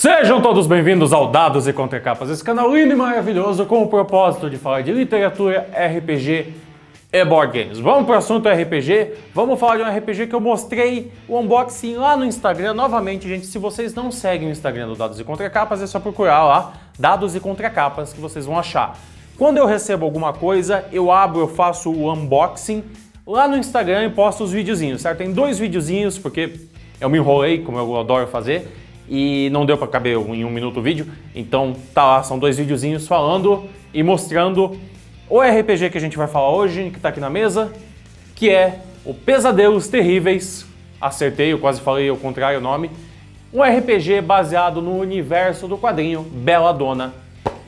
Sejam todos bem-vindos ao Dados e Contracapas, esse canal lindo e maravilhoso com o propósito de falar de literatura, RPG e board games. Vamos para o assunto RPG, vamos falar de um RPG que eu mostrei o unboxing lá no Instagram. Novamente, gente, se vocês não seguem o Instagram do Dados e Contracapas, é só procurar lá, Dados e Contracapas, que vocês vão achar. Quando eu recebo alguma coisa, eu abro, eu faço o unboxing lá no Instagram e posto os videozinhos, certo? Tem 2 videozinhos, porque eu me enrolei, como eu adoro fazer, e não deu para caber em 1 minuto o vídeo, então tá lá, são 2 videozinhos falando e mostrando o RPG que a gente vai falar hoje, que tá aqui na mesa, que é o Pesadelos Terríveis. Acertei, eu quase falei ao contrário o nome. Um RPG baseado no universo do quadrinho Belladonna,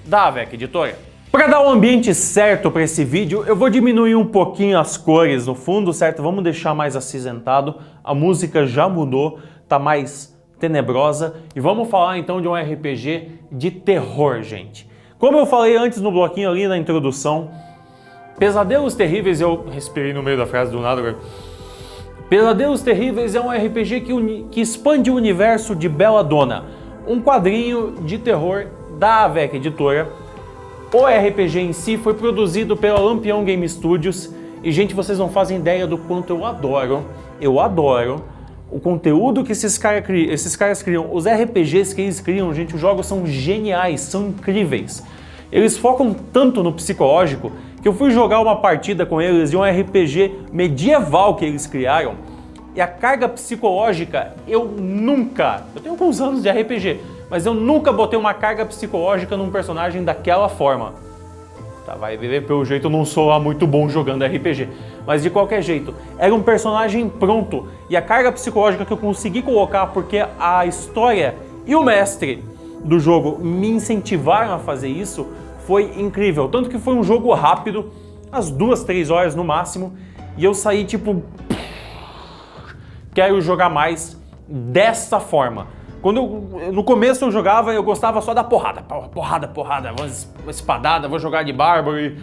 da Avec Editora. Para dar o ambiente certo para esse vídeo, eu vou diminuir um pouquinho as cores no fundo, certo? Vamos deixar mais acinzentado, a música já mudou, tá mais tenebrosa, e vamos falar então de um RPG de terror, gente. Como eu falei antes no bloquinho ali na introdução, Pesadelos Terríveis, eu respirei no meio da frase do nada agora. Pesadelos Terríveis é um RPG que expande o universo de Belladonna, um quadrinho de terror da Avec Editora. O RPG em si foi produzido pela Lampião Game Studios, e gente, vocês não fazem ideia do quanto eu adoro o conteúdo que esses caras criam, os RPGs que eles criam, gente, os jogos são geniais, são incríveis. Eles focam tanto no psicológico que eu fui jogar uma partida com eles de um RPG medieval que eles criaram, e a carga psicológica eu tenho alguns anos de RPG, mas eu nunca botei uma carga psicológica num personagem daquela forma. Tá, vai ver, pelo jeito eu não sou lá muito bom jogando RPG, mas de qualquer jeito, era um personagem pronto, e a carga psicológica que eu consegui colocar porque a história e o mestre do jogo me incentivaram a fazer isso, foi incrível. Tanto que foi um jogo rápido, as 2, 3 horas no máximo, e eu saí tipo, quero jogar mais dessa forma. No começo eu jogava, eu gostava só da porrada, uma espadada, vou jogar de bárbaro e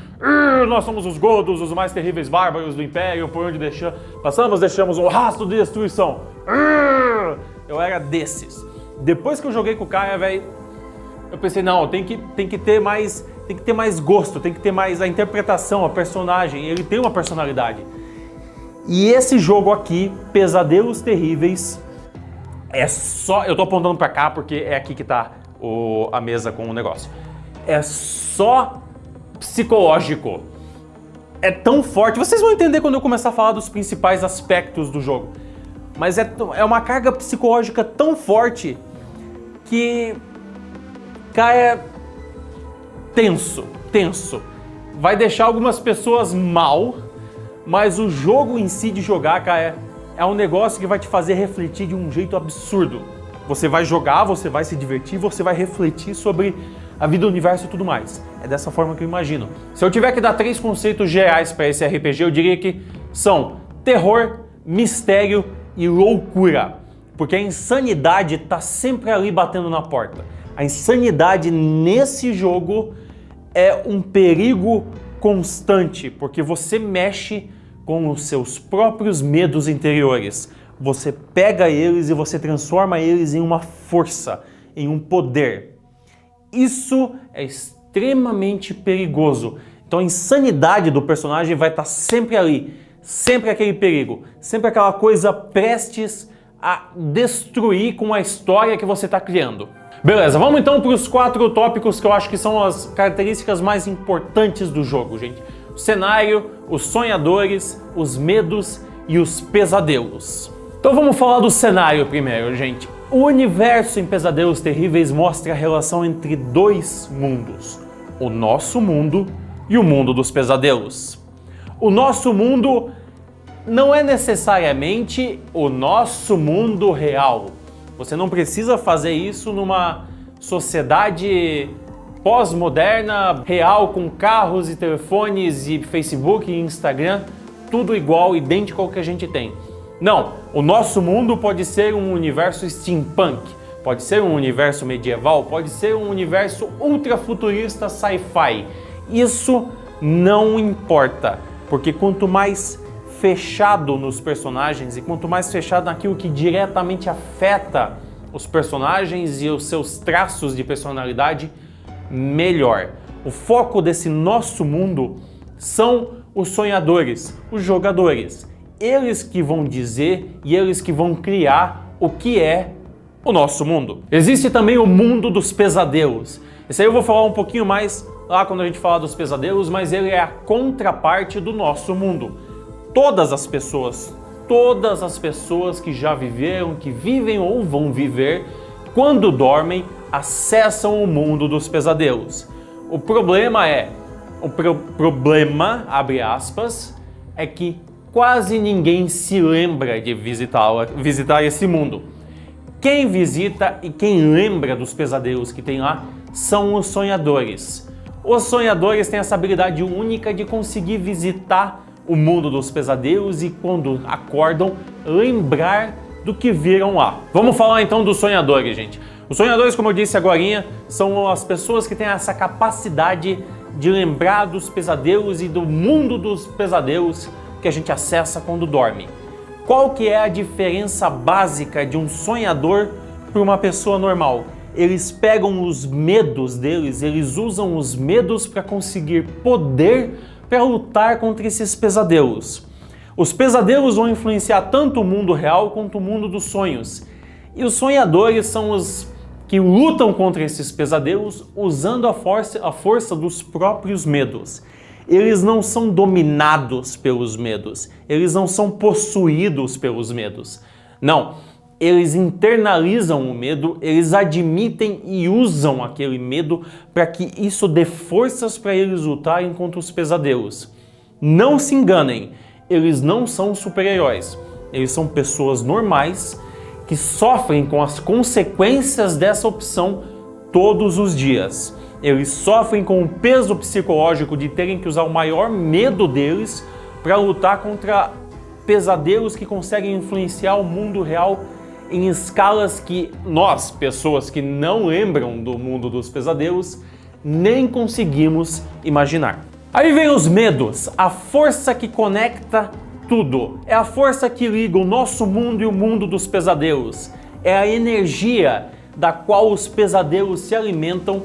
nós somos os Godos, os mais terríveis bárbaros do Império, por onde deixamos um rastro de destruição. Eu era desses. Depois que eu joguei com o cara, velho, eu pensei, não, tem que ter mais gosto, tem que ter mais a interpretação, a personagem, ele tem uma personalidade. E esse jogo aqui, Pesadelos Terríveis, é só... Eu tô apontando pra cá porque é aqui que tá a mesa com o negócio. É só psicológico. É tão forte. Vocês vão entender quando eu começar a falar dos principais aspectos do jogo. Mas é uma carga psicológica tão forte que... Cara, é tenso. Vai deixar algumas pessoas mal, mas o jogo em si de jogar, cara, é um negócio que vai te fazer refletir de um jeito absurdo. Você vai jogar, você vai se divertir, você vai refletir sobre a vida, o universo e tudo mais. É dessa forma que eu imagino. Se eu tiver que dar 3 conceitos gerais para esse RPG, eu diria que são terror, mistério e loucura. Porque a insanidade tá sempre ali batendo na porta. A insanidade nesse jogo é um perigo constante, porque você mexe com os seus próprios medos interiores. Você pega eles e você transforma eles em uma força, em um poder. Isso é extremamente perigoso. Então a insanidade do personagem vai estar sempre ali, sempre aquele perigo, sempre aquela coisa prestes a destruir com a história que você está criando. Beleza, vamos então para os 4 tópicos que eu acho que são as características mais importantes do jogo, gente. O cenário, os sonhadores, os medos e os pesadelos. Então vamos falar do cenário primeiro, gente. O universo em Pesadelos Terríveis mostra a relação entre 2 mundos. O nosso mundo e o mundo dos pesadelos. O nosso mundo não é necessariamente o nosso mundo real. Você não precisa fazer isso numa sociedade pós-moderna, real, com carros e telefones e Facebook e Instagram, tudo igual, idêntico ao que a gente tem. Não, o nosso mundo pode ser um universo steampunk, pode ser um universo medieval, pode ser um universo ultrafuturista sci-fi. Isso não importa, porque quanto mais fechado nos personagens e quanto mais fechado naquilo que diretamente afeta os personagens e os seus traços de personalidade melhor. O foco desse nosso mundo são os sonhadores, os jogadores. Eles que vão dizer e eles que vão criar o que é o nosso mundo. Existe também o mundo dos pesadelos. Esse aí eu vou falar um pouquinho mais lá quando a gente falar dos pesadelos, mas ele é a contraparte do nosso mundo. Todas as pessoas que já viveram, que vivem ou vão viver, quando dormem, acessam o mundo dos pesadelos. O problema, abre aspas, é que quase ninguém se lembra de visitar esse mundo. Quem visita e quem lembra dos pesadelos que tem lá são os sonhadores. Os sonhadores têm essa habilidade única de conseguir visitar o mundo dos pesadelos e, quando acordam, lembrar do que viram lá. Vamos falar então dos sonhadores, gente. Os sonhadores, como eu disse agorinha, são as pessoas que têm essa capacidade de lembrar dos pesadelos e do mundo dos pesadelos que a gente acessa quando dorme. Qual que é a diferença básica de um sonhador para uma pessoa normal? Eles pegam os medos deles, eles usam os medos para conseguir poder para lutar contra esses pesadelos. Os pesadelos vão influenciar tanto o mundo real quanto o mundo dos sonhos. E os sonhadores são os que lutam contra esses pesadelos usando a força dos próprios medos. Eles não são dominados pelos medos, eles não são possuídos pelos medos. Não, eles internalizam o medo, eles admitem e usam aquele medo para que isso dê forças para eles lutarem contra os pesadelos. Não se enganem, eles não são super-heróis, eles são pessoas normais que sofrem com as consequências dessa opção todos os dias. Eles sofrem com o peso psicológico de terem que usar o maior medo deles para lutar contra pesadelos que conseguem influenciar o mundo real em escalas que nós, pessoas que não lembram do mundo dos pesadelos, nem conseguimos imaginar. Aí vem os medos, a força que conecta tudo. É a força que liga o nosso mundo e o mundo dos pesadelos. É a energia da qual os pesadelos se alimentam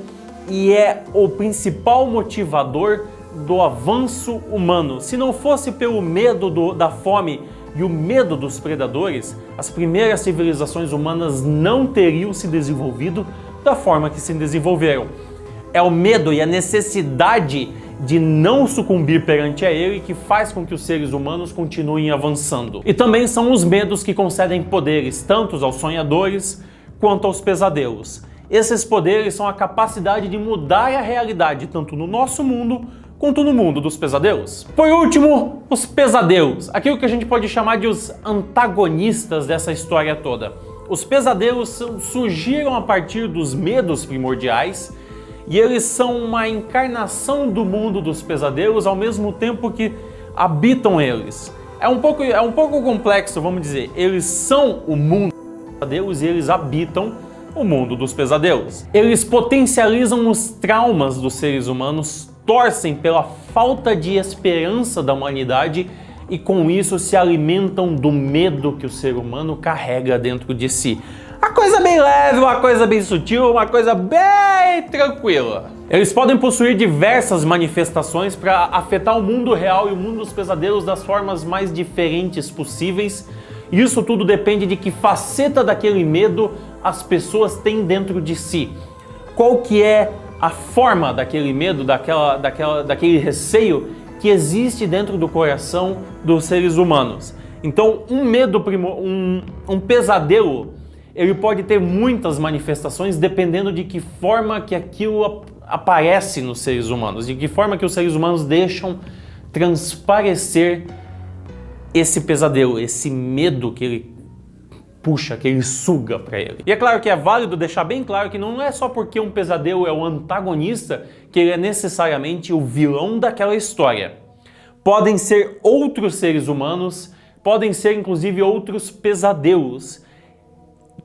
e é o principal motivador do avanço humano. Se não fosse pelo medo da fome e o medo dos predadores, as primeiras civilizações humanas não teriam se desenvolvido da forma que se desenvolveram. É o medo e a necessidade de não sucumbir perante a ele que faz com que os seres humanos continuem avançando. E também são os medos que concedem poderes tanto aos sonhadores quanto aos pesadelos. Esses poderes são a capacidade de mudar a realidade tanto no nosso mundo quanto no mundo dos pesadelos. Por último, os pesadelos, aquilo que a gente pode chamar de os antagonistas dessa história toda. Os pesadelos surgiram a partir dos medos primordiais e eles são uma encarnação do mundo dos pesadelos ao mesmo tempo que habitam eles. É um pouco complexo, vamos dizer. Eles são o mundo dos pesadelos e eles habitam o mundo dos pesadelos. Eles potencializam os traumas dos seres humanos, torcem pela falta de esperança da humanidade e com isso se alimentam do medo que o ser humano carrega dentro de si. Uma coisa bem leve, uma coisa bem sutil, uma coisa bem tranquila. Eles podem possuir diversas manifestações para afetar o mundo real e o mundo dos pesadelos das formas mais diferentes possíveis. Isso tudo depende de que faceta daquele medo as pessoas têm dentro de si. Qual que é a forma daquele medo, daquele receio que existe dentro do coração dos seres humanos. Então, um pesadelo, ele pode ter muitas manifestações dependendo de que forma que aquilo aparece nos seres humanos, de que forma que os seres humanos deixam transparecer esse pesadelo, esse medo que ele puxa, que ele suga para ele. E é claro que é válido deixar bem claro que não é só porque um pesadelo é o antagonista que ele é necessariamente o vilão daquela história. Podem ser outros seres humanos, podem ser inclusive outros pesadelos.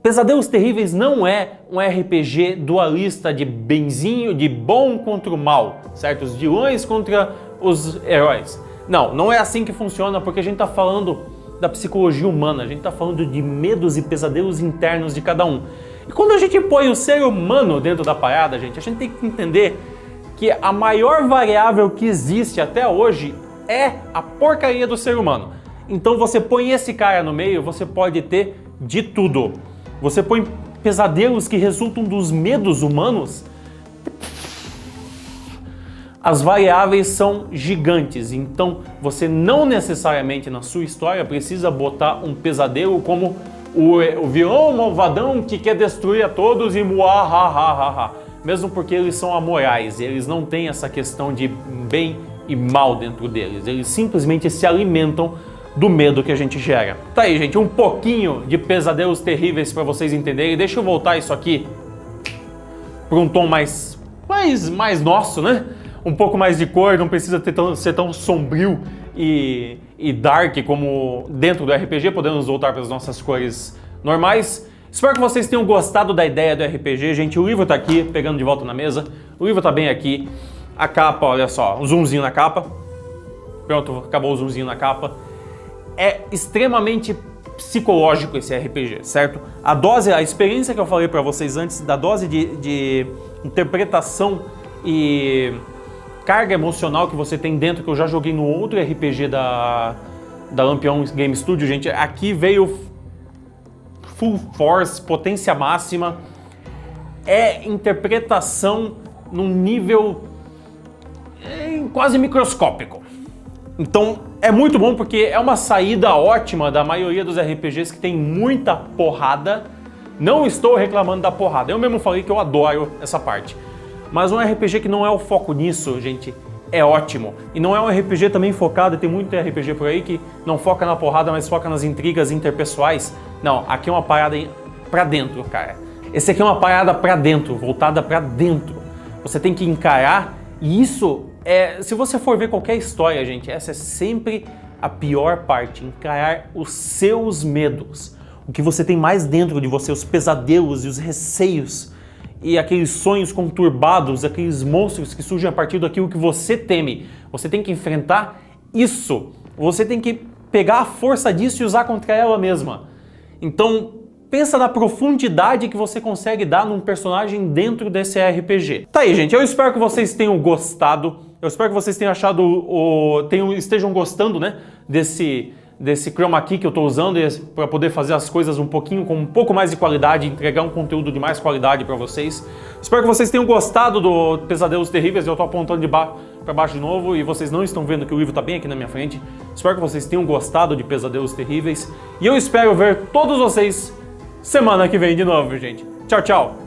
Pesadelos Terríveis não é um RPG dualista de benzinho, de bom contra o mal, certo? Os vilões contra os heróis. Não é assim que funciona, porque a gente está falando da psicologia humana, a gente está falando de medos e pesadelos internos de cada um. E quando a gente põe o ser humano dentro da parada, gente, a gente tem que entender que a maior variável que existe até hoje é a porcaria do ser humano. Então você põe esse cara no meio, você pode ter de tudo. Você põe pesadelos que resultam dos medos humanos, as variáveis são gigantes. Então você não necessariamente na sua história precisa botar um pesadelo como o vilão malvadão que quer destruir a todos e muahahaha. Mesmo porque eles são amorais, eles não têm essa questão de bem e mal dentro deles. Eles simplesmente se alimentam do medo que a gente gera. Tá aí, gente, um pouquinho de pesadelos terríveis para vocês entenderem. Deixa eu voltar isso aqui para um tom mais nosso, né? Um pouco mais de cor, não precisa ser tão sombrio e dark como dentro do RPG. Podemos voltar para as nossas cores normais. Espero que vocês tenham gostado da ideia do RPG, gente. O livro tá aqui, pegando de volta na mesa. O livro tá bem aqui. A capa, olha só, um zoomzinho na capa. Pronto, acabou o zoomzinho na capa. É extremamente psicológico esse RPG, certo? A experiência que eu falei pra vocês antes, da dose de interpretação e carga emocional que você tem dentro, que eu já joguei no outro RPG da Lampião Game Studio, gente, aqui veio full force, potência máxima, é interpretação num nível quase microscópico. Então é muito bom porque é uma saída ótima da maioria dos RPGs que tem muita porrada. Não estou reclamando da porrada, eu mesmo falei que eu adoro essa parte. Mas um RPG que não é o foco nisso, gente, é ótimo. E não é um RPG também focado, tem muito RPG por aí que não foca na porrada, mas foca nas intrigas interpessoais. Não, aqui é uma parada pra dentro, cara. Esse aqui é uma parada pra dentro, voltada pra dentro. Você tem que encarar, e isso se você for ver qualquer história, gente, essa é sempre a pior parte, encarar os seus medos. O que você tem mais dentro de você, os pesadelos e os receios e aqueles sonhos conturbados, aqueles monstros que surgem a partir daquilo que você teme. Você tem que enfrentar isso. Você tem que pegar a força disso e usar contra ela mesma. Então, pensa na profundidade que você consegue dar num personagem dentro desse RPG. Tá aí, gente. Eu espero que vocês tenham gostado. Eu espero que vocês tenham achado, estejam gostando, né, desse chroma key que eu estou usando para poder fazer as coisas com um pouco mais de qualidade, entregar um conteúdo de mais qualidade para vocês. Espero que vocês tenham gostado do Pesadelos Terríveis. Eu estou apontando para baixo de novo e vocês não estão vendo que o livro está bem aqui na minha frente. Espero que vocês tenham gostado de Pesadelos Terríveis e eu espero ver todos vocês semana que vem de novo, gente. Tchau, tchau!